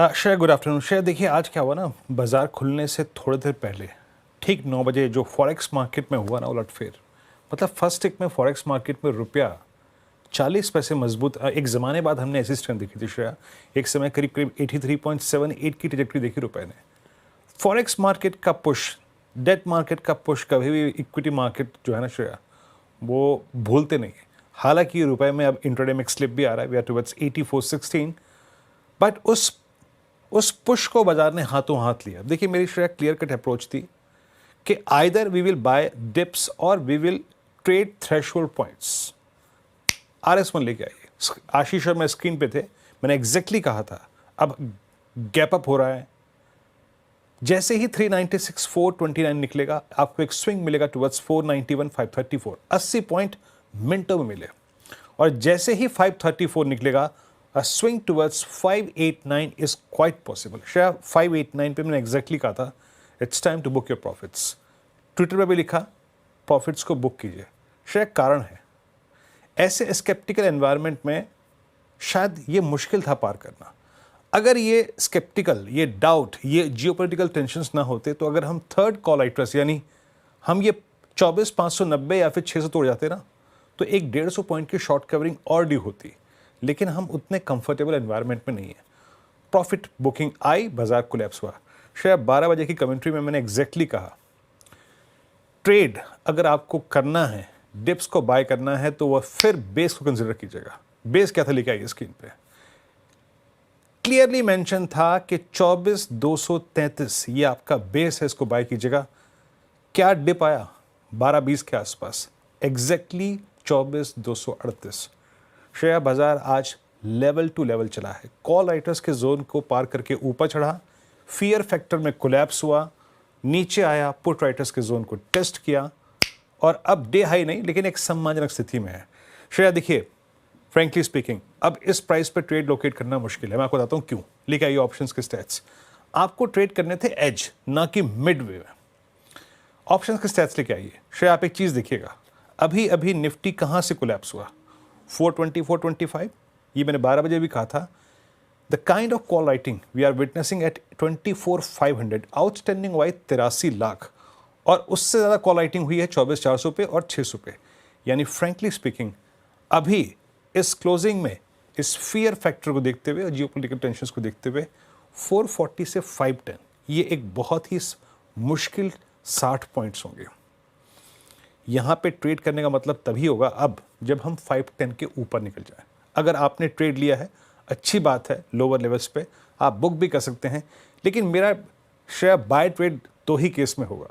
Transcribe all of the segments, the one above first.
Shreya, good afternoon. Shreya, देखिए आज क्या हुआ ना, बाजार खुलने से थोड़ी देर पहले ठीक 9 बजे जो फॉरेक्स मार्केट में हुआ ना उलटफेर, मतलब फर्स्ट टिक में फॉरेक्स मार्केट में रुपया 40 पैसे मजबूत। एक ज़माने बाद हमने ऐसी स्ट्रेंथ देखी थी श्रेया। एक समय करीब करीब 83.78 की ट्रेजेक्टरी देखी रुपए ने। फॉरेक्स मार्केट का पुश, डेट मार्केट का पुश, कभी भी इक्विटी मार्केट जो है ना श्रेया, वो भूलते नहीं है। हालांकि रुपए में अब इंट्राडे में स्लिप भी आ रहा है, वी आर टुवर्ड्स 84.16, बट उस पुश को बाजार ने हाथों हाथ लिया। देखिए मेरी श्रेया क्लियर कट अप्रोच थी कि either we will buy dips और we will trade threshold points. RS1 लेके आइए। आशीष और मैं स्क्रीन पे थे, मैंने एग्जैक्टली कहा था। अब गैप अप हो रहा है, जैसे ही 396,429 निकलेगा आपको एक स्विंग मिलेगा टुवर्ड्स 491,534। 80 पॉइंट मिनटों में मिले। और जैसे ही 534 निकलेगा, a swing towards 589 is quite possible। Shreya 589 पे मैंने एग्जैक्टली कहा था it's time to book your profits. Twitter पे भी लिखा प्रॉफिट्स को बुक कीजिए। श्रेया कारण है, ऐसे स्केप्टिकल एनवायरनमेंट में शायद ये मुश्किल था पार करना। अगर ये स्केप्टिकल, ये डाउट, ये जियोपॉलिटिकल टेंशन्स ना होते तो अगर हम थर्ड कॉल आइट्रस यानी हम ये 24,590 या फिर 600 तोड़ जाते ना, तो एक 150 पॉइंट की शॉर्ट कवरिंग और ड्यू होती। लेकिन हम उतने कंफर्टेबल एनवायरनमेंट में नहीं है। प्रॉफिट बुकिंग आई, बाजार कोलैप्स हुआ। शायद 12 बजे की कमेंट्री में मैंने एग्जैक्टली कहा, ट्रेड अगर आपको करना है, डिप्स को बाय करना है, तो वह फिर बेस को कंसिडर कीजिएगा। बेस क्या था लेके आइए स्क्रीन पे। क्लियरली मेंशन था कि 24,233 ये आपका बेस है, इसको बाय कीजिएगा। क्या डिप आया 12-20 के आसपास, एग्जैक्टली 24,238। श्रेया बाजार आज लेवल टू लेवल चला है। कॉल राइटर्स के जोन को पार करके ऊपर चढ़ा, फियर फैक्टर में कोलैप्स हुआ, नीचे आया, पुट राइटर्स के जोन को टेस्ट किया और अब डे हाई नहीं लेकिन एक सम्मानजनक स्थिति में है। श्रेया देखिए, फ्रेंकली स्पीकिंग अब इस प्राइस पे ट्रेड लोकेट करना मुश्किल है। मैं आपको बताता हूँ क्यों। लेके आइए ऑप्शंस के स्टैट्स। आपको ट्रेड करने थे एज, ना कि मिड वे में। ऑप्शंस के स्टैट्स लेके आइए। श्रेया आप एक चीज देखिएगा, अभी अभी निफ्टी कहां से कोलैप्स हुआ, 420, 425। ये मैंने 12 बजे भी कहा था। The kind of call writing we are witnessing at 24,500, outstanding wise 83 lakh, और उससे ज़्यादा कॉल राइटिंग हुई है 24,400 पे और 600 पे। यानी फ्रेंकली स्पीकिंग अभी इस क्लोजिंग में इस फियर फैक्टर को देखते हुए और जियोपॉलिटिकल टेंशंस को देखते हुए 440 से 510 ये एक बहुत ही मुश्किल 60 पॉइंट्स होंगे। यहाँ पे ट्रेड करने का मतलब तभी होगा अब जब हम 510 के ऊपर निकल जाए। अगर आपने ट्रेड लिया है अच्छी बात है, लोअर लेवल्स पे आप बुक भी कर सकते हैं, लेकिन मेरा शेयर बाय ट्रेड दो ही केस में होगा।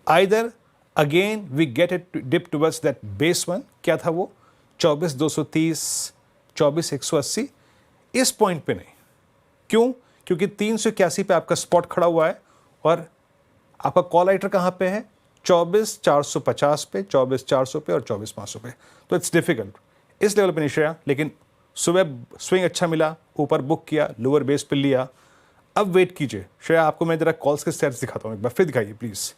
Either again we get it dip towards that base one, क्या था वो 24,230, 24,180, इस पॉइंट पे नहीं। क्यों? क्योंकि 381 पे आपका स्पॉट खड़ा हुआ है और आपका कॉल राइटर कहाँ पे है, 24,450 पे, 24,400 पे और 24,500 पे। तो इट्स डिफिकल्ट इस लेवल पे नहीं श्रेया, लेकिन सुबह स्विंग अच्छा मिला, ऊपर बुक किया, लोअर बेस पे लिया। अब वेट कीजिए श्रेया, आपको मैं जरा कॉल्स के स्टैट्स दिखाता हूँ, एक बार फिर दिखाइए प्लीज।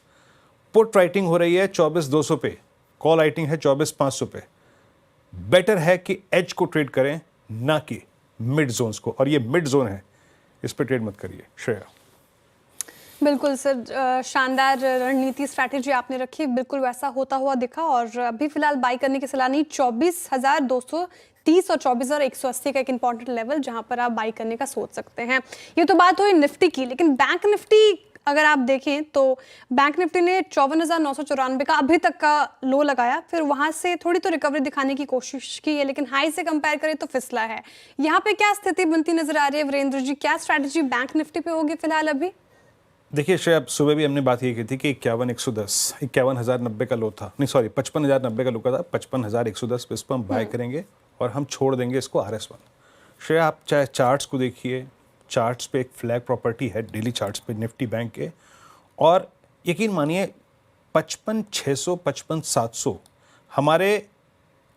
पुट राइटिंग हो रही है 24,200 पे, कॉल राइटिंग है 24,500 पे। बेटर है कि एज को ट्रेड करें ना कि मिड जोन्स को, और ये मिड जोन है, इस पर ट्रेड मत करिए श्रेया। बिल्कुल सर, शानदार रणनीति स्ट्रैटेजी आपने रखी, बिल्कुल वैसा होता हुआ दिखा। और अभी फिलहाल बाई करने की सलाह नहीं। 24,230 और 24,180 का एक इंपॉर्टेंट लेवल जहां पर आप बाई करने का सोच सकते हैं। ये तो बात हुई निफ्टी की, लेकिन बैंक निफ्टी अगर आप देखें तो बैंक निफ्टी ने 54,994 का अभी तक का लो लगाया, फिर वहां से थोड़ी तो रिकवरी दिखाने की कोशिश की है, लेकिन हाई से कंपेयर करें तो फिसला है। यहाँ पे क्या स्थिति बनती नजर आ रही है वीरेंद्र जी, क्या स्ट्रैटेजी बैंक निफ्टी पे होगी फिलहाल अभी? देखिए श्रेया, सुबह भी हमने बात ये की थी कि 51,110, 51,090 का लो था, नहीं सॉरी 55,090 का लो का था, 55,110 पे इस पर हम बाय करेंगे और हम छोड़ देंगे इसको RS1। श्रेया आप चाहे चार्ट्स को देखिए, चार्ट्स पे एक फ्लैग प्रॉपर्टी है डेली चार्ट्स पे निफ्टी बैंक के, और यकीन मानिए 55,600, 55,700 हमारे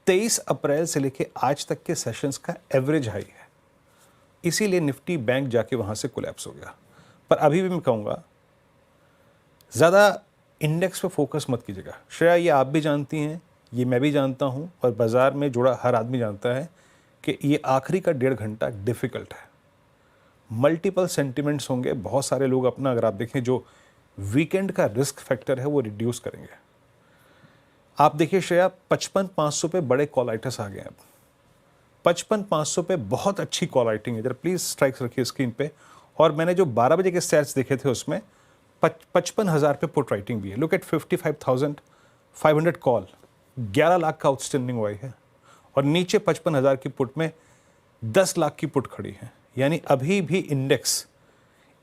23 अप्रैल से लेके आज तक के सेशंस का एवरेज हाई है। इसीलिए निफ्टी बैंक जाके वहां से कोलैप्स हो गया। पर अभी भी मैं कहूँगा ज़्यादा इंडेक्स पे फोकस मत कीजिएगा श्रेया। ये आप भी जानती हैं, ये मैं भी जानता हूँ, और बाज़ार में जुड़ा हर आदमी जानता है कि ये आखिरी का 1.5 घंटा डिफ़िकल्ट है। मल्टीपल सेंटिमेंट्स होंगे, बहुत सारे लोग अपना, अगर आप देखें, जो वीकेंड का रिस्क फैक्टर है वो रिड्यूस करेंगे। आप देखिए श्रेया, 55,500 पे बड़े कॉलाइटस आ गए हैं अब। 55,500 पे बहुत अच्छी कॉल राइटिंग है। जरा प्लीज स्ट्राइक्स रखिए स्क्रीन पे। और मैंने जो 12 बजे के स्टैट्स देखे थे उसमें 55,000 पे पुट राइटिंग भी है। लुक एट 55,500 कॉल, 11 लाख का आउटस्टैंडिंग हुआ है, और नीचे 55,000 की पुट में 10 लाख की पुट खड़ी है। यानी अभी भी इंडेक्स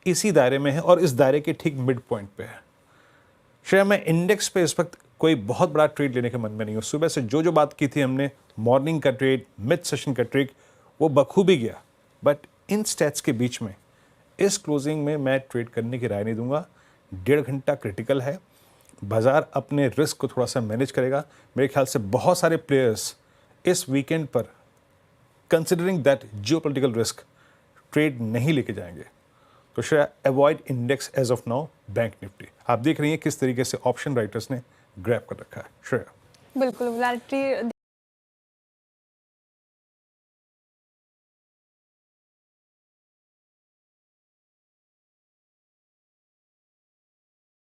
इसी दायरे में है और इस दायरे के ठीक मिड पॉइंट पे है। श्रेया, मैं इंडेक्स पे इस वक्त कोई बहुत बड़ा ट्रेड लेने के मन में नहीं हूँ। सुबह से जो बात की थी हमने, मॉर्निंग का ट्रेड, मिड सेशन का ट्रेड, वो बखूबी गया। बट इन स्टैट्स के बीच में इस क्लोजिंग में मैं ट्रेड करने की राय नहीं दूंगा। 1.5 घंटा क्रिटिकल है। बाजार अपने रिस्क को थोड़ा सा मैनेज करेगा। मेरे ख्याल से बहुत सारे प्लेयर्स इस वीकेंड पर, considering that geopolitical risk, trade नहीं लेके जाएंगे। तो Shreya, avoid index as of now, bank Nifty. आप देख रही हैं किस तरीके से ऑप्शन राइटर्स ने ग्रैब कर रखा है। श्रेया, बिल्कुल वैलिडिटी